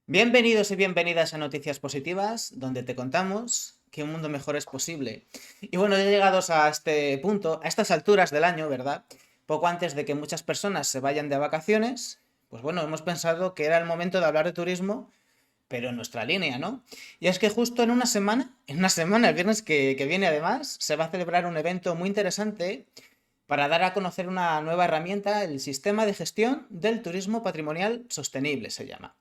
Bienvenidos y bienvenidas a Noticias Positivas, donde te contamos que un mundo mejor es posible. Y bueno, ya llegados a este punto, a estas alturas del año, ¿verdad? Poco antes de que muchas personas se vayan de vacaciones, pues bueno, hemos pensado que era el momento de hablar de turismo, pero en nuestra línea, ¿no? Y es que justo en una semana, el viernes que viene además, se va a celebrar un evento muy interesante para dar a conocer una nueva herramienta, el Sistema de Gestión del Turismo Patrimonial Sostenible se llama.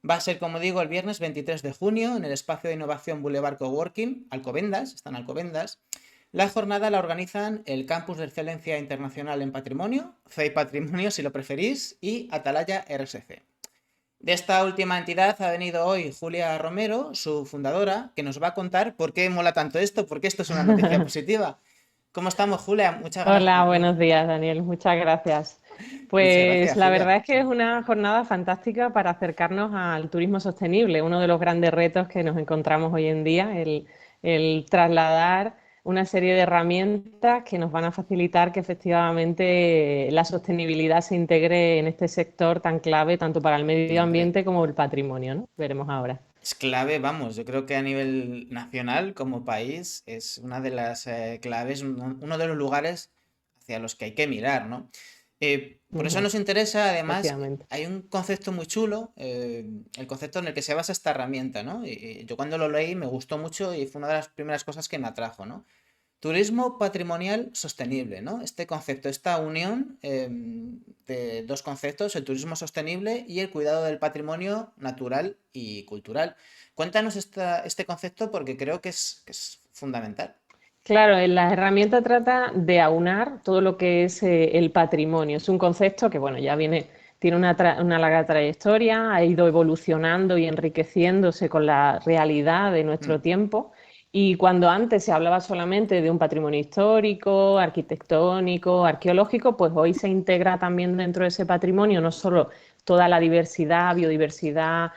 Va a ser, como digo, el viernes 23 de junio en el espacio de innovación Boulevard Coworking, Alcobendas, están Alcobendas. La jornada la organizan el Campus de Excelencia Internacional en Patrimonio, CEI Patrimonio si lo preferís, y Atalaya RSC. De esta última entidad ha venido hoy Julia Romero, su fundadora, que nos va a contar por qué mola tanto esto, porque esto es una noticia positiva. ¿Cómo estamos, Julia? Muchas Hola, gracias. buenos días, Daniel. Muchas gracias. Muchas Pues gracias, la Julia. verdad es que es una jornada fantástica para acercarnos al turismo sostenible, uno de los grandes retos que nos encontramos hoy en día, el trasladar una serie de herramientas que nos van a facilitar que efectivamente la sostenibilidad se integre en este sector tan clave tanto para el medio Hombre, ambiente como el patrimonio, ¿no? Veremos ahora. es clave, vamos, yo creo que a nivel nacional, como país, es una de las claves, uno de los lugares hacia los que hay que mirar, ¿no? Por eso Ujú, nos interesa, además, efectivamente. hay un concepto muy chulo, el concepto en el que se basa esta herramienta, ¿no? Y yo cuando lo leí me gustó mucho y fue una de las primeras cosas que me atrajo, ¿no? Turismo patrimonial sostenible, ¿no? Este concepto, esta unión de dos conceptos, el turismo sostenible y el cuidado del patrimonio natural y cultural. Cuéntanos este concepto porque creo que es fundamental. Claro, la herramienta trata de aunar todo lo que es el patrimonio. Es un concepto que, bueno, ya viene, tiene una larga trayectoria, ha ido evolucionando y enriqueciéndose con la realidad de nuestro Mm, tiempo. Y cuando antes se hablaba solamente de un patrimonio histórico, arquitectónico, arqueológico, pues hoy se integra también dentro de ese patrimonio no solo toda la diversidad, biodiversidad,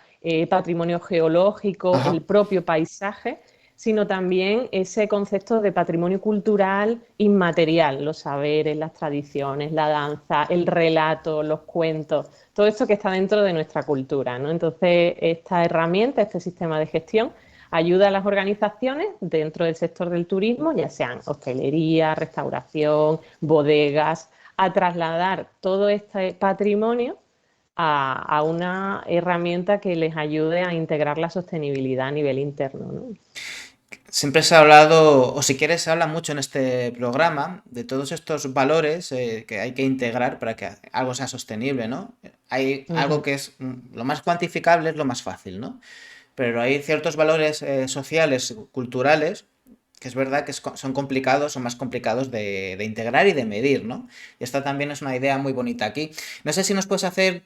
patrimonio geológico, el Ajá. propio paisaje, sino también ese concepto de patrimonio cultural inmaterial, los saberes, las tradiciones, la danza, el relato, los cuentos, todo esto que está dentro de nuestra cultura, ¿no? Entonces, esta herramienta, este sistema de gestión, ayuda a las organizaciones dentro del sector del turismo, ya sean hostelería, restauración, bodegas, a trasladar todo este patrimonio a una herramienta que les ayude a integrar la sostenibilidad a nivel interno, ¿no? Siempre se ha hablado, o si quieres, se habla mucho en este programa de todos estos valores que hay que integrar para que algo sea sostenible, ¿no? Hay algo Ujú. que es lo más cuantificable, es lo más fácil, ¿no? Pero hay ciertos valores sociales, culturales, que es verdad que son complicados, son más complicados de integrar y de medir, ¿no? Y esta también es una idea muy bonita aquí. No sé si nos puedes hacer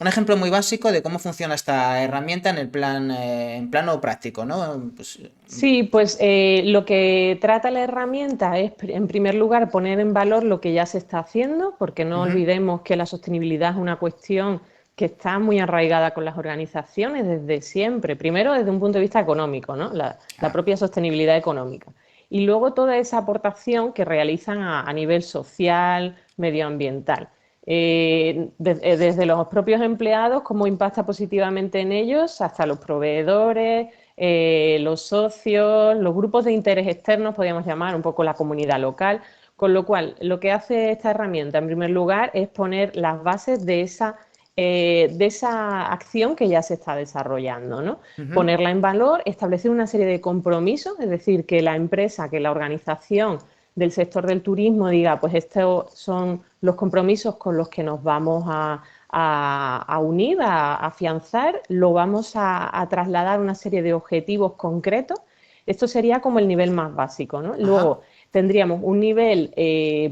un ejemplo muy básico de cómo funciona esta herramienta en el plan, en plano práctico, ¿no? Pues, Sí, pues lo que trata la herramienta es, en primer lugar, poner en valor lo que ya se está haciendo, porque no ujú, olvidemos que la sostenibilidad es una cuestión que está muy arraigada con las organizaciones desde siempre. Primero, desde un punto de vista económico, ¿no? La ah, propia sostenibilidad económica. Y luego toda esa aportación que realizan a nivel social, medioambiental. Desde los propios empleados, cómo impacta positivamente en ellos, hasta los proveedores, los socios, los grupos de interés externos, podríamos llamar un poco la comunidad local. Con lo cual, lo que hace esta herramienta, en primer lugar, es poner las bases de esa acción que ya se está desarrollando, ¿no? ujú. Ponerla en valor, establecer una serie de compromisos, es decir, que la empresa, que la organización del sector del turismo diga, pues estos son los compromisos con los que nos vamos a unir, a afianzar, lo vamos a trasladar a una serie de objetivos concretos. Esto sería como el nivel más básico, ¿no? Luego Ajá. tendríamos un nivel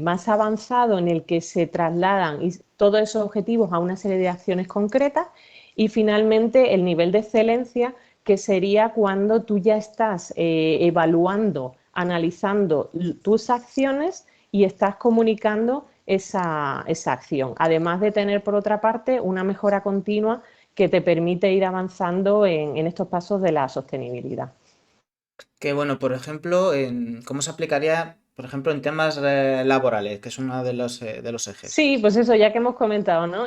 más avanzado en el que se trasladan todos esos objetivos a una serie de acciones concretas y finalmente el nivel de excelencia, que sería cuando tú ya estás evaluando, analizando tus acciones y estás comunicando esa acción. Además de tener, por otra parte, una mejora continua que te permite ir avanzando en estos pasos de la sostenibilidad. Que bueno, por ejemplo, ¿cómo se aplicaría? por ejemplo, en temas laborales, que es uno de los ejes. Sí, pues eso, ya que hemos comentado, ¿no?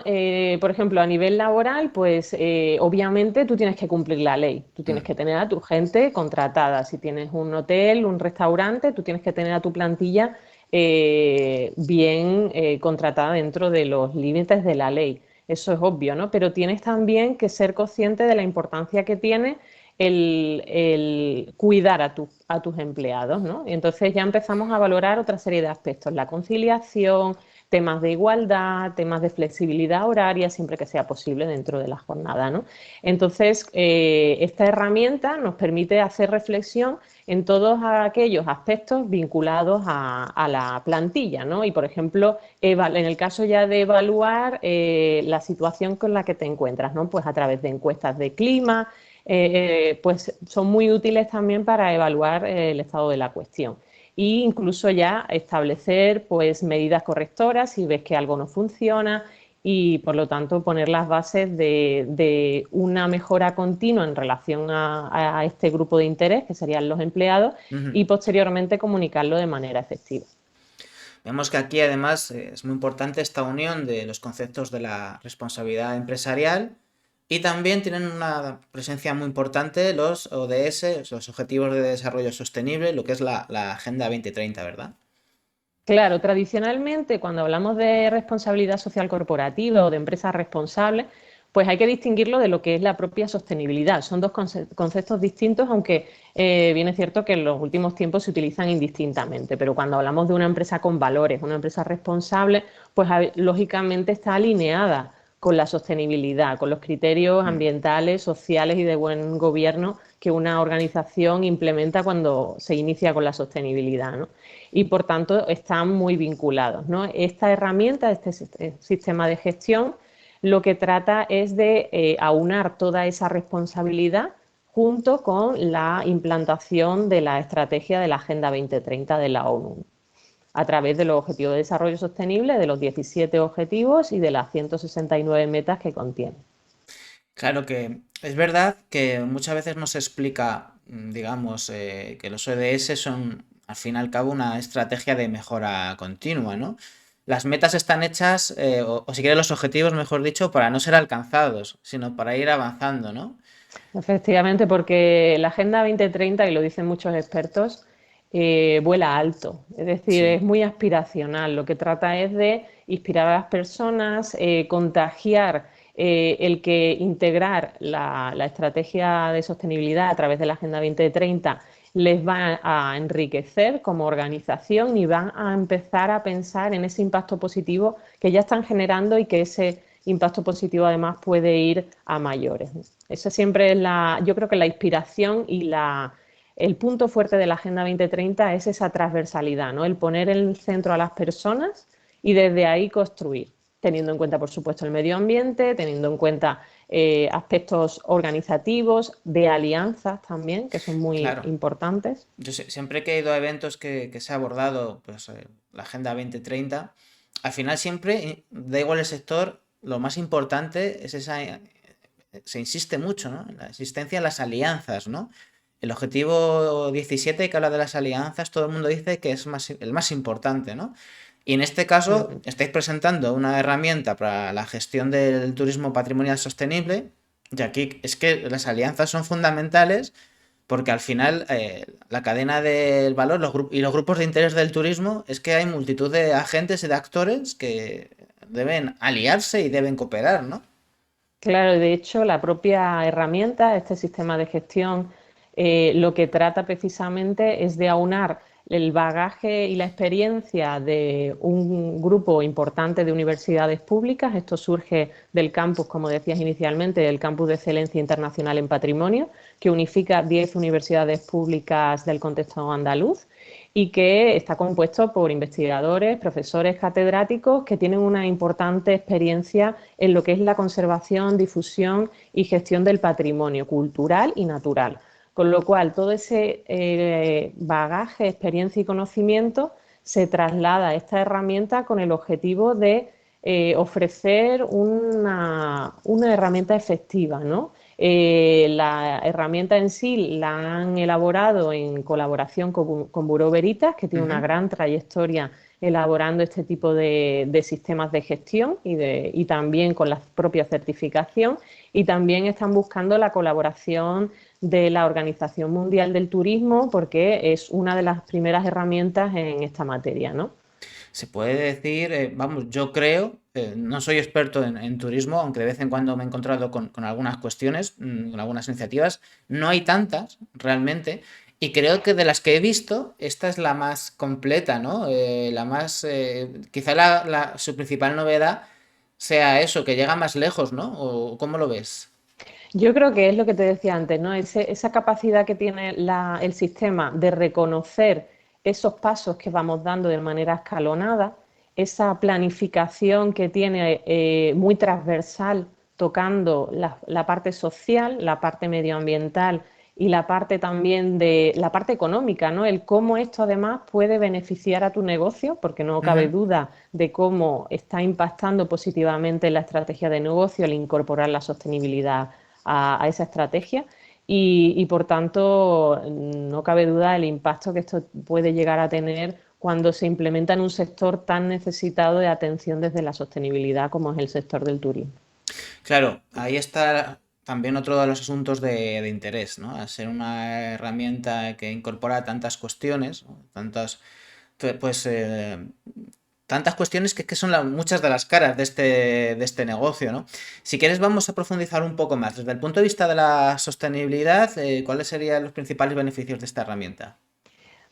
Por ejemplo, a nivel laboral, pues obviamente tú tienes que cumplir la ley, tú tienes Mm, que tener a tu gente contratada. Si tienes un hotel, un restaurante, tú tienes que tener a tu plantilla bien contratada dentro de los límites de la ley. Eso es obvio, ¿no? Pero tienes también que ser consciente de la importancia que tiene el cuidar a tus empleados, ¿no? Y entonces ya empezamos a valorar otra serie de aspectos, la conciliación, temas de igualdad, temas de flexibilidad horaria, siempre que sea posible dentro de la jornada, ¿no? Entonces, esta herramienta nos permite hacer reflexión en todos aquellos aspectos vinculados a la plantilla, ¿no? Y, por ejemplo, en el caso ya de evaluar la situación con la que te encuentras, ¿no? Pues a través de encuestas de clima, pues son muy útiles también para evaluar el estado de la cuestión. E incluso ya establecer pues medidas correctoras si ves que algo no funciona y por lo tanto poner las bases de una mejora continua en relación a este grupo de interés, que serían los empleados, ujú. y posteriormente comunicarlo de manera efectiva. Vemos que aquí además es muy importante esta unión de los conceptos de la responsabilidad empresarial y también tienen una presencia muy importante los ODS, los Objetivos de Desarrollo Sostenible, lo que es la Agenda 2030, ¿verdad? Claro, tradicionalmente cuando hablamos de responsabilidad social corporativa o de empresas responsables, pues hay que distinguirlo de lo que es la propia sostenibilidad. Son dos conceptos distintos, aunque bien es cierto que en los últimos tiempos se utilizan indistintamente. Pero cuando hablamos de una empresa con valores, una empresa responsable, pues lógicamente está alineada con la sostenibilidad, con los criterios Mm. ambientales, sociales y de buen gobierno que una organización implementa cuando se inicia con la sostenibilidad, ¿no? Y por tanto están muy vinculados, ¿no? Esta herramienta, este sistema de gestión, lo que trata es de aunar toda esa responsabilidad junto con la implantación de la estrategia de la Agenda 2030 de la ONU, a través de los Objetivos de Desarrollo Sostenible, de los 17 objetivos y de las 169 metas que contiene. Claro que es verdad que muchas veces no se explica, digamos, que los ODS son al fin y al cabo una estrategia de mejora continua, ¿no? Las metas están hechas, o si quieres los objetivos, mejor dicho, para no ser alcanzados, sino para ir avanzando, ¿no? Efectivamente, porque la Agenda 2030, y lo dicen muchos expertos, vuela alto, es decir, Sí, es muy aspiracional. Lo que trata es de inspirar a las personas, contagiar el que integrar la estrategia de sostenibilidad a través de la Agenda 2030 les va a enriquecer como organización y van a empezar a pensar en ese impacto positivo que ya están generando y que ese impacto positivo además puede ir a mayores. Eso siempre es yo creo que la inspiración y el punto fuerte de la Agenda 2030 es esa transversalidad, ¿no? El poner en el centro a las personas y desde ahí construir, teniendo en cuenta, por supuesto, el medio ambiente, teniendo en cuenta aspectos organizativos, de alianzas también, que son muy claro. importantes. Yo siempre que he ido a eventos que se ha abordado pues, la Agenda 2030, al final siempre, da igual el sector, lo más importante es esa, se insiste mucho, ¿no? En la existencia de las alianzas, ¿no? El objetivo 17 que habla de las alianzas, todo el mundo dice que es el más importante, ¿no? Y en este caso Mm. estáis presentando una herramienta para la gestión del turismo patrimonial sostenible, y aquí es que las alianzas son fundamentales porque al final la cadena del valor y los grupos de interés del turismo es que hay multitud de agentes y de actores que deben aliarse y deben cooperar, ¿no? Claro, de hecho, la propia herramienta, este sistema de gestión, lo que trata precisamente es de aunar el bagaje y la experiencia de un grupo importante de universidades públicas. Esto surge del campus, como decías inicialmente, del Campus de Excelencia Internacional en Patrimonio, que unifica 10 universidades públicas del contexto andaluz y que está compuesto por investigadores, profesores, catedráticos que tienen una importante experiencia en lo que es la conservación, difusión y gestión del patrimonio cultural y natural. Con lo cual, todo ese bagaje, experiencia y conocimiento se traslada a esta herramienta con el objetivo de ofrecer una herramienta efectiva, ¿no? La herramienta en sí la han elaborado en colaboración con Bureau Veritas, que tiene una Ujú. gran trayectoria elaborando este tipo de sistemas de gestión y también con la propia certificación. Y también están buscando la colaboración de la Organización Mundial del Turismo, porque es una de las primeras herramientas en esta materia, ¿no? Se puede decir, vamos, yo creo, no soy experto en turismo, aunque de vez en cuando me he encontrado con algunas cuestiones, con algunas iniciativas, no hay tantas realmente, y creo que de las que he visto, esta es la más completa, ¿no? La más, quizá su principal novedad sea eso, que llega más lejos, ¿no? ¿O cómo lo ves? Yo creo que es lo que te decía antes, ¿no? Esa capacidad que tiene el sistema de reconocer esos pasos que vamos dando de manera escalonada, esa planificación que tiene muy transversal, tocando la parte social, la parte medioambiental y la parte también de la parte económica, ¿no? El cómo esto además puede beneficiar a tu negocio, porque no cabe Ujú. duda de cómo está impactando positivamente en la estrategia de negocio el incorporar la sostenibilidad a esa estrategia y, por tanto no cabe duda del impacto que esto puede llegar a tener cuando se implementa en un sector tan necesitado de atención desde la sostenibilidad como es el sector del turismo. Claro, ahí está también otro de los asuntos de interés, ¿no? Al ser una herramienta que incorpora tantas cuestiones, ¿no? Pues, tantas cuestiones que son muchas de las caras de este negocio, ¿no? Si quieres, vamos a profundizar un poco más. Desde el punto de vista de la sostenibilidad, ¿cuáles serían los principales beneficios de esta herramienta?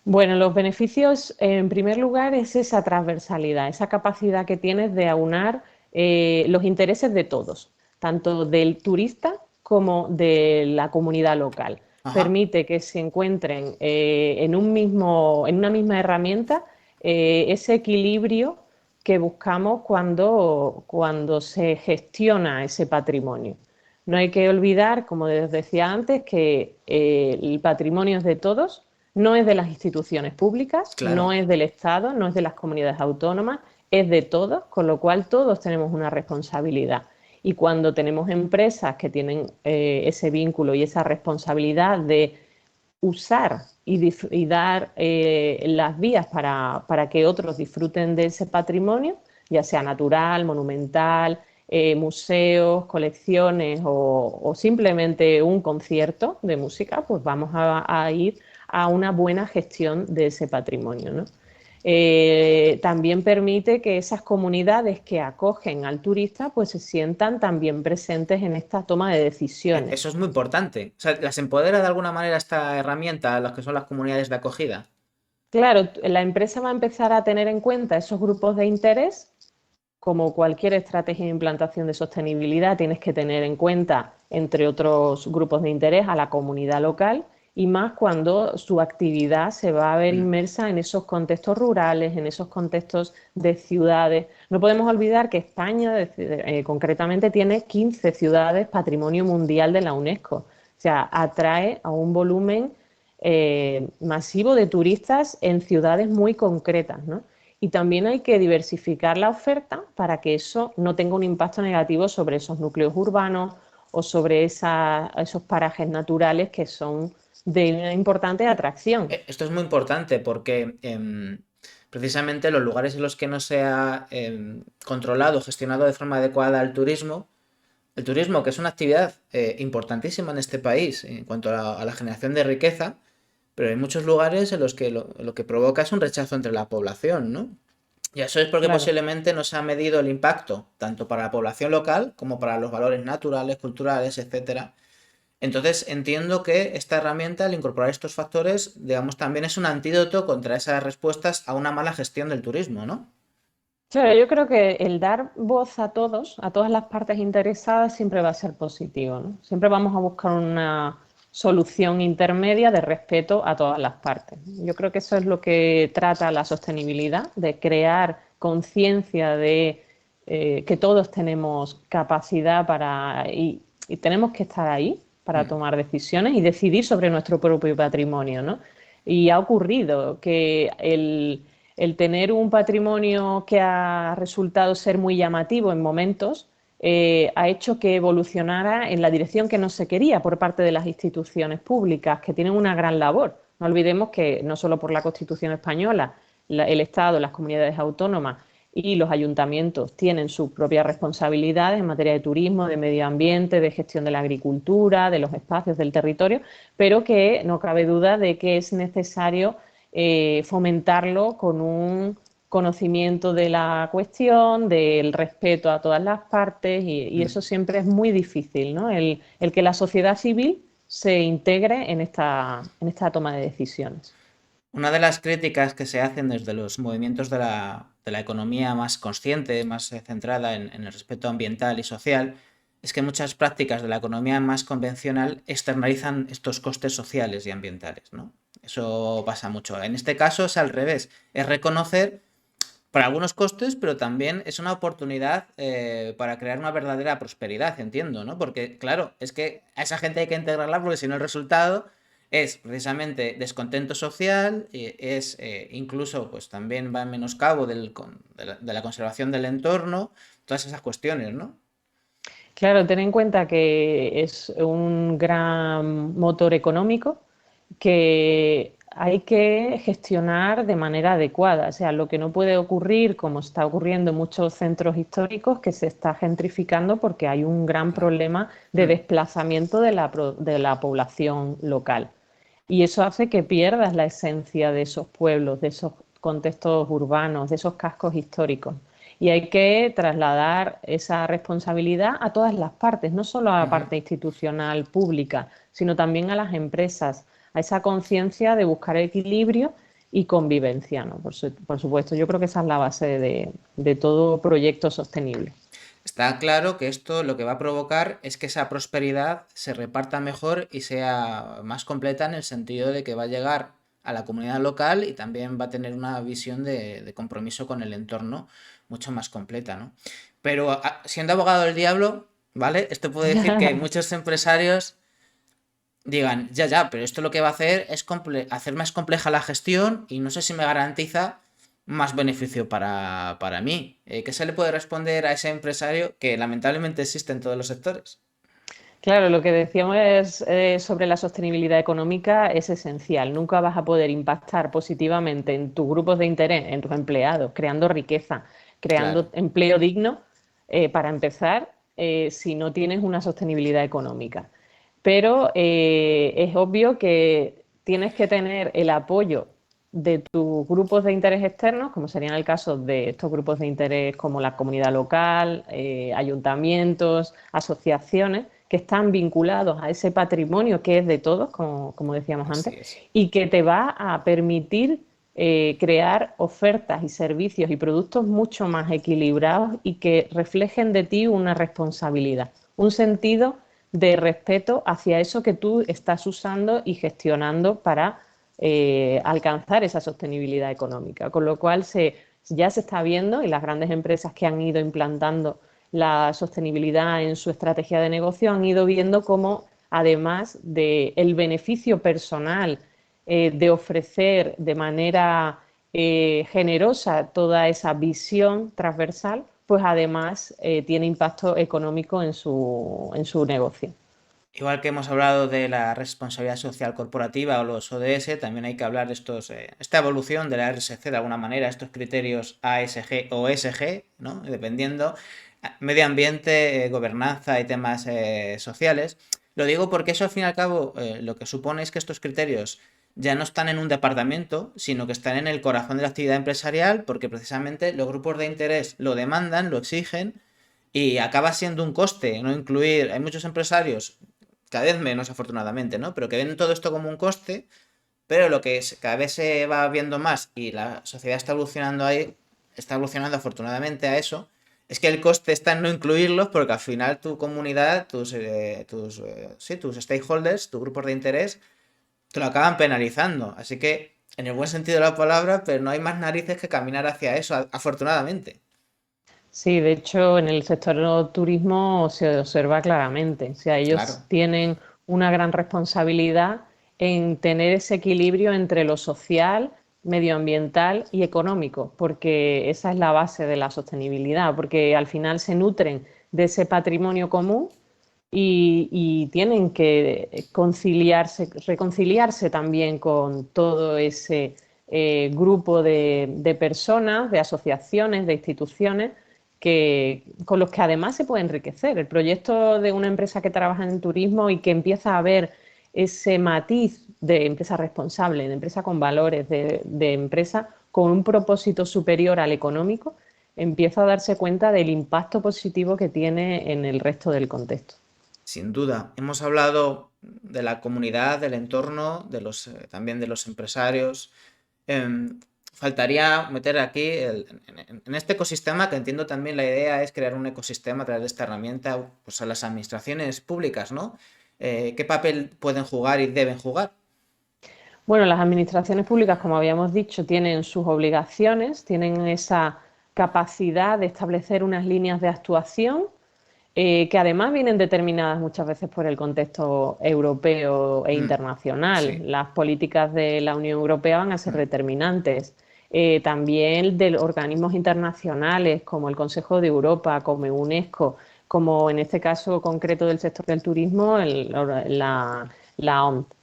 Bueno, los beneficios, en primer lugar, es esa transversalidad, esa capacidad que tienes de aunar los intereses de todos, tanto del turista como de la comunidad local. Ajá. Permite que se encuentren en una misma herramienta ese equilibrio que buscamos cuando se gestiona ese patrimonio. No hay que olvidar, como les decía antes, que el patrimonio es de todos, no es de las instituciones públicas, no Claro. es del Estado, no es de las comunidades autónomas, es de todos, con lo cual todos tenemos una responsabilidad. Y cuando tenemos empresas que tienen ese vínculo y esa responsabilidad de usar y dar las vías para que otros disfruten de ese patrimonio, ya sea natural, monumental, museos, colecciones o simplemente un concierto de música, pues vamos a ir a una buena gestión de ese patrimonio, ¿no? También permite que esas comunidades que acogen al turista pues se sientan también presentes en esta toma de decisiones. Eso es muy importante. O sea, ¿las empodera de alguna manera esta herramienta a las que son las comunidades de acogida? Claro, la empresa va a empezar a tener en cuenta esos grupos de interés. Como cualquier estrategia de implantación de sostenibilidad, tienes que tener en cuenta, entre otros grupos de interés, a la comunidad local y más cuando su actividad se va a ver Mm. inmersa en esos contextos rurales, en esos contextos de ciudades. No podemos olvidar que España, concretamente, tiene 15 ciudades Patrimonio Mundial de la UNESCO. O sea, atrae a un volumen masivo de turistas en ciudades muy concretas, ¿no? Y también hay que diversificar la oferta para que eso no tenga un impacto negativo sobre esos núcleos urbanos o sobre esos parajes naturales que son de una importante atracción. Esto es muy importante porque precisamente los lugares en los que no se ha controlado, gestionado de forma adecuada el turismo que es una actividad importantísima en este país en cuanto a la generación de riqueza, pero hay muchos lugares en los que lo que provoca es un rechazo entre la población, ¿no? Y eso es porque Claro. posiblemente no se ha medido el impacto, tanto para la población local como para los valores naturales, culturales, etcétera. Entonces entiendo que esta herramienta, al incorporar estos factores, digamos, también es un antídoto contra esas respuestas a una mala gestión del turismo, ¿no? Claro, yo creo que el dar voz a todos, a todas las partes interesadas, siempre va a ser positivo, ¿no? Siempre vamos a buscar una solución intermedia de respeto a todas las partes. Yo creo que eso es lo que trata la sostenibilidad, de crear conciencia de que todos tenemos capacidad y tenemos que estar ahí para Mm. tomar decisiones y decidir sobre nuestro propio patrimonio, ¿no? Y ha ocurrido que el tener un patrimonio que ha resultado ser muy llamativo en momentos, ha hecho que evolucionara en la dirección que no se quería por parte de las instituciones públicas, que tienen una gran labor. No olvidemos que no solo por la Constitución española, el Estado, las comunidades autónomas y los ayuntamientos tienen sus propias responsabilidades en materia de turismo, de medio ambiente, de gestión de la agricultura, de los espacios del territorio, pero que no cabe duda de que es necesario fomentarlo con un conocimiento de la cuestión, del respeto a todas las partes y eso siempre es muy difícil, ¿no? El que la sociedad civil se integre en esta toma de decisiones. Una de las críticas que se hacen desde los movimientos de la economía más consciente, más centrada en el respeto ambiental y social, es que muchas prácticas de la economía más convencional externalizan estos costes sociales y ambientales, ¿no? Eso pasa mucho. En este caso es al revés, es reconocer por algunos costes, pero también es una oportunidad para crear una verdadera prosperidad, entiendo, ¿no? Porque, claro, es que a esa gente hay que integrarla porque si no el resultado es precisamente descontento social, es incluso, pues también va en menoscabo de la conservación del entorno, todas esas cuestiones, ¿no? Claro, ten en cuenta que es un gran motor económico que hay que gestionar de manera adecuada. O sea, lo que no puede ocurrir, como está ocurriendo en muchos centros históricos, que se está gentrificando porque hay un gran Claro. problema de Mm. desplazamiento de la población local. Y eso hace que pierdas la esencia de esos pueblos, de esos contextos urbanos, de esos cascos históricos. Y hay que trasladar esa responsabilidad a todas las partes, no solo a la Ujú. parte institucional pública, sino también a las empresas, a esa conciencia de buscar equilibrio y convivencia, ¿no? Por supuesto, yo creo que esa es la base de todo proyecto sostenible. Está claro que esto lo que va a provocar es que esa prosperidad se reparta mejor y sea más completa en el sentido de que va a llegar a la comunidad local y también va a tener una visión de compromiso con el entorno mucho más completa, ¿no? Pero siendo abogado del diablo, ¿vale? Esto puede decir que muchos empresarios digan, ya, ya, pero esto lo que va a hacer es hacer más compleja la gestión y no sé si me garantiza más beneficio para mí. ¿Qué se le puede responder a ese empresario que lamentablemente existe en todos los sectores? Claro, lo que decíamos sobre la sostenibilidad económica es esencial. Nunca vas a poder impactar positivamente en tus grupos de interés, en tus empleados, creando riqueza, Claro. creando empleo digno, para empezar, si no tienes una sostenibilidad económica. Pero es obvio que tienes que tener el apoyo de tus grupos de interés externos, como serían el caso de estos grupos de interés como la comunidad local, ayuntamientos, asociaciones, que están vinculados a ese patrimonio que es de todos, como decíamos antes, Así es. y que te va a permitir crear ofertas y servicios y productos mucho más equilibrados y que reflejen de ti una responsabilidad, un sentido de respeto hacia eso que tú estás usando y gestionando para alcanzar esa sostenibilidad económica. Con lo cual ya se está viendo y las grandes empresas que han ido implantando la sostenibilidad en su estrategia de negocio han ido viendo cómo, además del beneficio personal de ofrecer de manera generosa toda esa visión transversal, pues además tiene impacto económico en su negocio. Igual que hemos hablado de la responsabilidad social corporativa o los ODS, también hay que hablar de esta evolución de la RSC de alguna manera, estos criterios ASG o SG, ¿no? Dependiendo, medio ambiente, gobernanza y temas sociales. Lo digo porque eso al fin y al cabo lo que supone es que estos criterios ya no están en un departamento, sino que están en el corazón de la actividad empresarial, porque precisamente los grupos de interés lo demandan, lo exigen y acaba siendo un coste no incluir. Hay muchos empresarios, cada vez menos afortunadamente, ¿no? Pero que ven todo esto como un coste, pero lo que cada vez se va viendo más y la sociedad está evolucionando ahí, está evolucionando afortunadamente a eso, es que el coste está en no incluirlos porque al final tu comunidad, sí, tus stakeholders, tus grupos de interés, te lo acaban penalizando. Así que, en el buen sentido de la palabra, pero no hay más narices que caminar hacia eso, afortunadamente. Sí, de hecho, en el sector turismo se observa claramente. O sea, ellos Claro. tienen una gran responsabilidad en tener ese equilibrio entre lo social, medioambiental y económico, porque esa es la base de la sostenibilidad, porque al final se nutren de ese patrimonio común y tienen que reconciliarse también con todo ese grupo de personas, de asociaciones, de instituciones con los que además se puede enriquecer. El proyecto de una empresa que trabaja en turismo y que empieza a ver ese matiz de empresa responsable, de empresa con valores, de empresa con un propósito superior al económico, empieza a darse cuenta del impacto positivo que tiene en el resto del contexto. Sin duda, hemos hablado de la comunidad, del entorno, también de los empresarios. Em, Faltaría meter aquí, en este ecosistema, que entiendo también la idea es crear un ecosistema a través de esta herramienta, pues a las administraciones públicas, ¿no? ¿Qué papel pueden jugar y deben jugar? Bueno, las administraciones públicas, como habíamos dicho, tienen sus obligaciones, tienen esa capacidad de establecer unas líneas de actuación que además vienen determinadas muchas veces por el contexto europeo e Mm, internacional. sí. Las políticas de la Unión Europea van a ser Mm. determinantes. También de los organismos internacionales como el Consejo de Europa, como UNESCO, como en este caso concreto del sector del turismo, la OMT.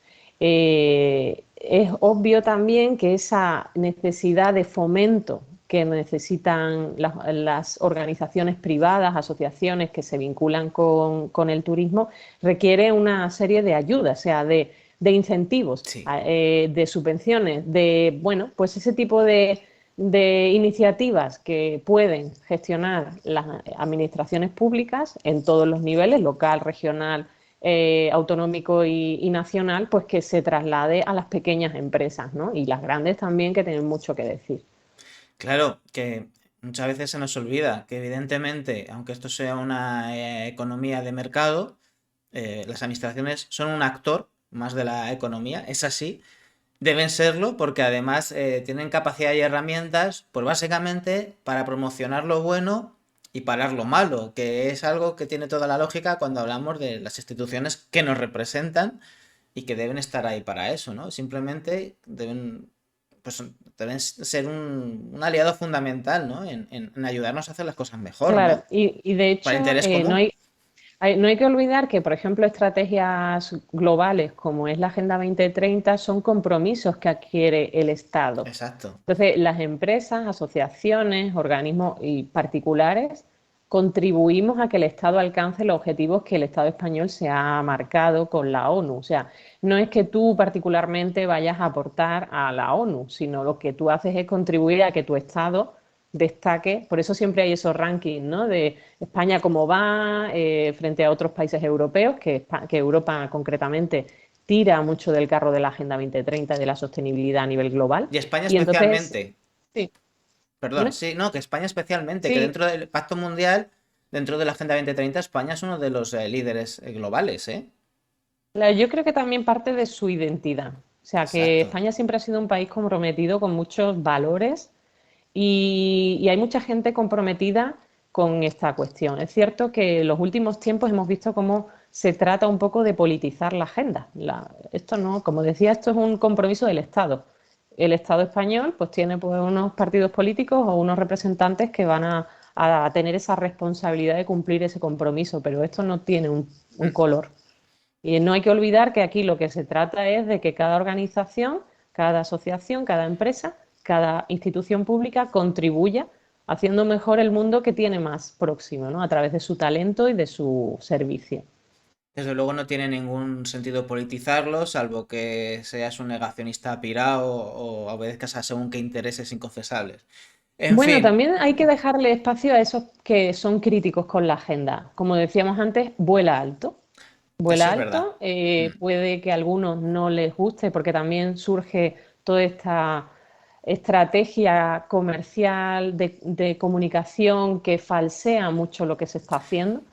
Es obvio también que esa necesidad de fomento que necesitan las organizaciones privadas, asociaciones que se vinculan con el turismo, requiere una serie de ayudas, o sea, de incentivos, Sí. de subvenciones, de, bueno, pues ese tipo de iniciativas que pueden gestionar las administraciones públicas en todos los niveles, local, regional, autonómico y nacional, pues que se traslade a las pequeñas empresas, ¿no? Y las grandes también que tienen mucho que decir. Claro, que muchas veces se nos olvida que evidentemente, aunque esto sea una economía de mercado, las administraciones son un actor más de la economía, es así, deben serlo porque además tienen capacidad y herramientas, pues básicamente para promocionar lo bueno y parar lo malo, que es algo que tiene toda la lógica cuando hablamos de las instituciones que nos representan y que deben estar ahí para eso, ¿no? Simplemente pues, deben ser un aliado fundamental, ¿no? En ayudarnos a hacer las cosas mejor, Claro, ¿no? y de Para hecho interés no común. no hay que olvidar que, por ejemplo, estrategias globales como es la Agenda 2030 son compromisos que adquiere el Estado. Exacto. Entonces, las empresas, asociaciones, organismos y particulares contribuimos a que el Estado alcance los objetivos que el Estado español se ha marcado con la ONU. O sea, no es que tú particularmente vayas a aportar a la ONU, sino lo que tú haces es contribuir a que tu Estado destaque. Por eso siempre hay esos rankings, ¿no? De España cómo va frente a otros países europeos, que Europa concretamente tira mucho del carro de la Agenda 2030 y de la sostenibilidad a nivel global. Y España Y entonces, especialmente. sí, Perdón, dime. sí, no, que España especialmente, que Sí, dentro del Pacto Mundial, dentro de la Agenda 2030, España es uno de los líderes globales, ¿eh? yo creo que también parte de su identidad. O sea, que Exacto. España siempre ha sido un país comprometido con muchos valores y hay mucha gente comprometida con esta cuestión. Es cierto que en los últimos tiempos hemos visto cómo se trata un poco de politizar la agenda. Esto no, como decía, esto es un compromiso del Estado. El Estado español pues tiene pues, unos partidos políticos o unos representantes que van a tener esa responsabilidad de cumplir ese compromiso, pero esto no tiene un Hmm. color. Y no hay que olvidar que aquí lo que se trata es de que cada organización, cada asociación, cada empresa, cada institución pública contribuya haciendo mejor el mundo que tiene más próximo, ¿no? A través de su talento y de su servicio. Desde luego no tiene ningún sentido politizarlo, salvo que seas un negacionista pirado o obedezcas a según qué intereses inconfesables. En Bueno, fin, también hay que dejarle espacio a esos que son críticos con la agenda. Como decíamos antes, vuela alto. eso Vuela es verdad. alto, Hmm. puede que a algunos no les guste porque también surge toda esta estrategia comercial de comunicación que falsea mucho lo que se está haciendo,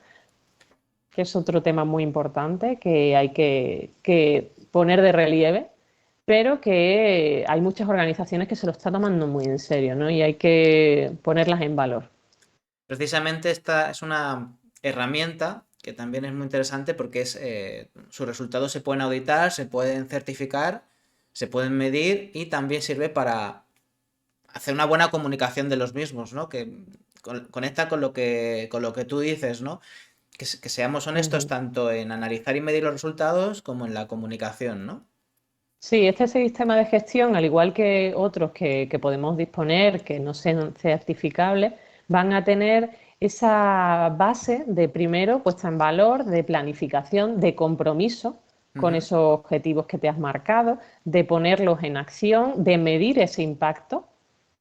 que es otro tema muy importante que hay que poner de relieve, pero que hay muchas organizaciones que se lo están tomando muy en serio, ¿no? Y hay que ponerlas en valor. Precisamente esta es una herramienta que también es muy interesante porque sus resultados se pueden auditar, se pueden certificar, se pueden medir y también sirve para hacer una buena comunicación de los mismos, ¿no? Que conecta con lo que tú dices, ¿no? Que seamos honestos Ujú. tanto en analizar y medir los resultados como en la comunicación, ¿no? Sí, este sistema de gestión, al igual que otros que podemos disponer, que no sean certificables, van a tener esa base de primero puesta en valor, de planificación, de compromiso con Ujú. esos objetivos que te has marcado, de ponerlos en acción, de medir ese impacto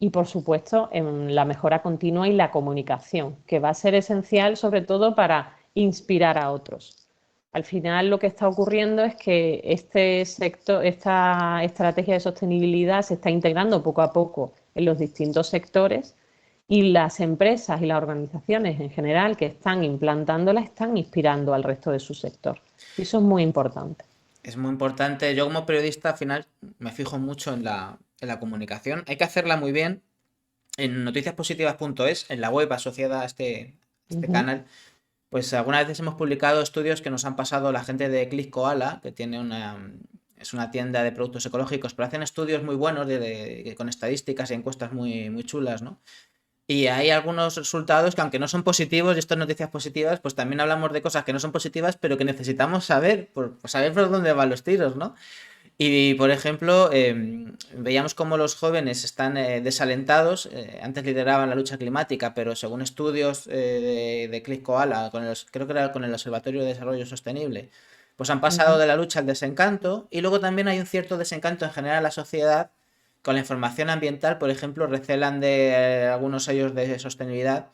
y, por supuesto, en la mejora continua y la comunicación, que va a ser esencial sobre todo para inspirar a otros. Al final lo que está ocurriendo es que este sector, esta estrategia de sostenibilidad se está integrando poco a poco en los distintos sectores y las empresas y las organizaciones en general que están implantándola están inspirando al resto de su sector. Y eso es muy importante. Es muy importante. Yo como periodista al final me fijo mucho en la comunicación. Hay que hacerla muy bien. En noticiaspositivas.es, en la web asociada a este Ujú, canal, pues algunas veces hemos publicado estudios que nos han pasado la gente de Click Koala, que tiene es una tienda de productos ecológicos, pero hacen estudios muy buenos con estadísticas y encuestas muy chulas, ¿no? Y hay algunos resultados que aunque no son positivos, y estas noticias positivas, pues también hablamos de cosas que no son positivas, pero que necesitamos saber, por saber por dónde van los tiros, ¿no? Y, por ejemplo, veíamos cómo los jóvenes están desalentados. Antes lideraban la lucha climática, pero según estudios de Click Koala, creo que era con el Observatorio de Desarrollo Sostenible, pues han pasado ujú. de la lucha al desencanto. Y luego también hay un cierto desencanto en general en la sociedad con la información ambiental. Por ejemplo, recelan de algunos sellos de sostenibilidad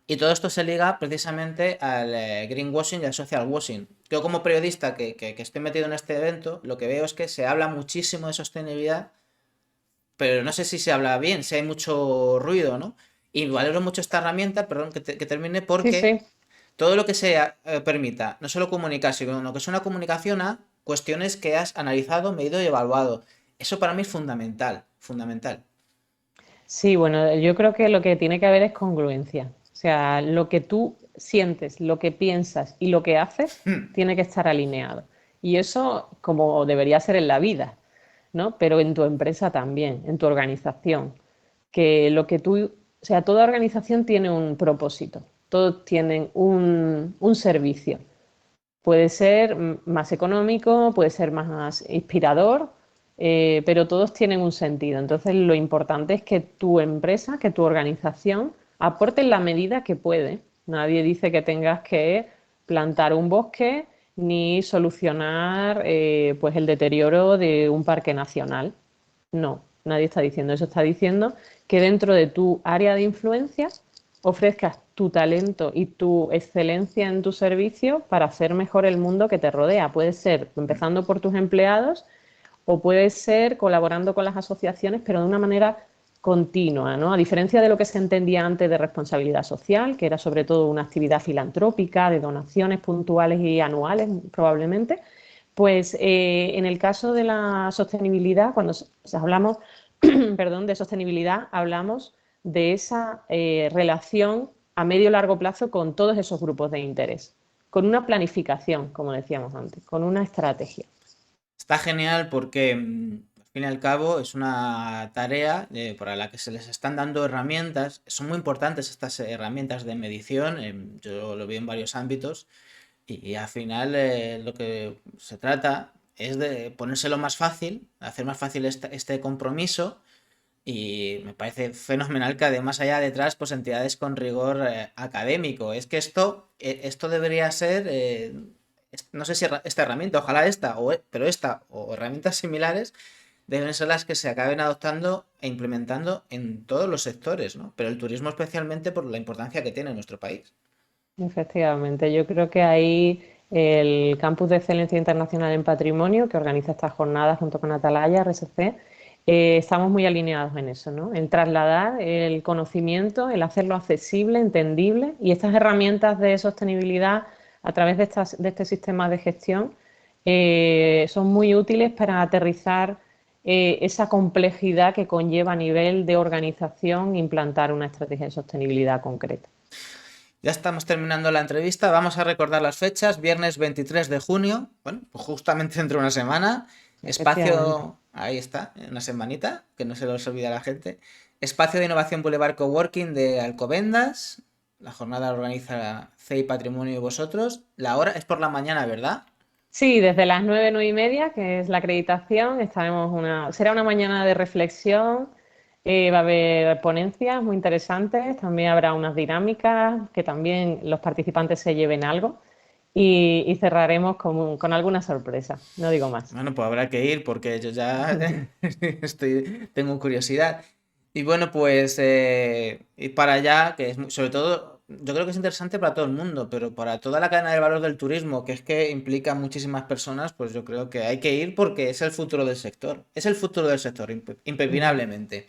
y todo esto se liga precisamente al greenwashing y al social washing. Yo como periodista que estoy metido en este evento, lo que veo es que se habla muchísimo de sostenibilidad, pero no sé si se habla bien, si hay mucho ruido, ¿no? Y valoro mucho esta herramienta, perdón que termine, Sí, porque sí. todo lo que se permita, no solo comunicar, sino lo que es una comunicación a cuestiones que has analizado, medido y evaluado. Eso para mí es fundamental, fundamental. Sí, bueno, yo creo que lo que tiene que haber es congruencia. O sea, lo que tú sientes, lo que piensas y lo que haces tiene que estar alineado. Y eso como debería ser en la vida, ¿no? Pero en tu empresa también, en tu organización. Que lo que tú, o sea, toda organización tiene un propósito, todos tienen un servicio. Puede ser más económico, puede ser más inspirador, pero todos tienen un sentido. Entonces, lo importante es que tu empresa, que tu organización aporte en la medida que puede. Nadie dice que tengas que plantar un bosque ni solucionar pues el deterioro de un parque nacional. No, nadie está diciendo eso. Está diciendo que dentro de tu área de influencia ofrezcas tu talento y tu excelencia en tu servicio para hacer mejor el mundo que te rodea. Puede ser empezando por tus empleados o puede ser colaborando con las asociaciones, pero de una manera continua, ¿no? A diferencia de lo que se entendía antes de responsabilidad social, que era sobre todo una actividad filantrópica, de donaciones puntuales y anuales, probablemente, pues en el caso de la sostenibilidad, cuando hablamos, perdón, de sostenibilidad, hablamos de esa relación a medio y largo plazo con todos esos grupos de interés, con una planificación, como decíamos antes, con una estrategia. Está genial porque, al fin y al cabo, es una tarea para la que se les están dando herramientas. Son muy importantes estas herramientas de medición. Yo lo vi en varios ámbitos y al final lo que se trata es de ponérselo más fácil, hacer más fácil este compromiso y me parece fenomenal que además haya detrás pues entidades con rigor académico. Es que esto debería ser, no sé si esta herramienta, ojalá esta, pero esta o herramientas similares deben ser las que se acaben adoptando e implementando en todos los sectores, ¿no? Pero el turismo especialmente por la importancia que tiene en nuestro país. Efectivamente, yo creo que ahí el Campus de Excelencia Internacional en Patrimonio, que organiza estas jornadas junto con Atalaya, RSC, estamos muy alineados en eso, ¿no? En trasladar el conocimiento, el hacerlo accesible, entendible, y estas herramientas de sostenibilidad a través de este sistema de gestión son muy útiles para aterrizar esa complejidad que conlleva a nivel de organización implantar una estrategia de sostenibilidad concreta. Ya estamos terminando la entrevista. Vamos a recordar las fechas. Viernes 23 de junio. Bueno, pues justamente dentro de una semana. Efectivamente. Espacio, ahí está, en una semanita, que no se los olvide a la gente. Espacio de Innovación Boulevard Coworking de Alcobendas. La jornada la organiza CEI Patrimonio y vosotros. La hora es por la mañana, ¿verdad? Sí, desde las 9, 9:30, que es la acreditación, será una mañana de reflexión, va a haber ponencias muy interesantes, también habrá unas dinámicas, que también los participantes se lleven algo y cerraremos con alguna sorpresa, no digo más. Bueno, pues habrá que ir porque yo ya tengo curiosidad. Y bueno, pues ir para allá, que es sobre todo, yo creo que es interesante para todo el mundo, pero para toda la cadena de valor del turismo, que es que implica muchísimas personas, pues yo creo que hay que ir porque es el futuro del sector. Es el futuro del sector, Ujú. impepinablemente.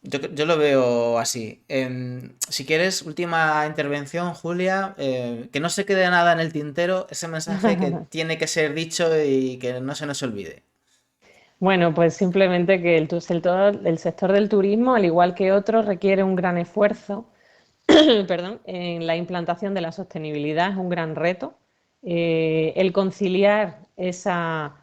Yo lo veo así. Si quieres, última intervención, Julia, que no se quede nada en el tintero, ese mensaje que tiene que ser dicho y que no se nos olvide. Bueno, pues simplemente que el sector del turismo, al igual que otros, requiere un gran esfuerzo, perdón, en la implantación de la sostenibilidad es un gran reto. El conciliar esa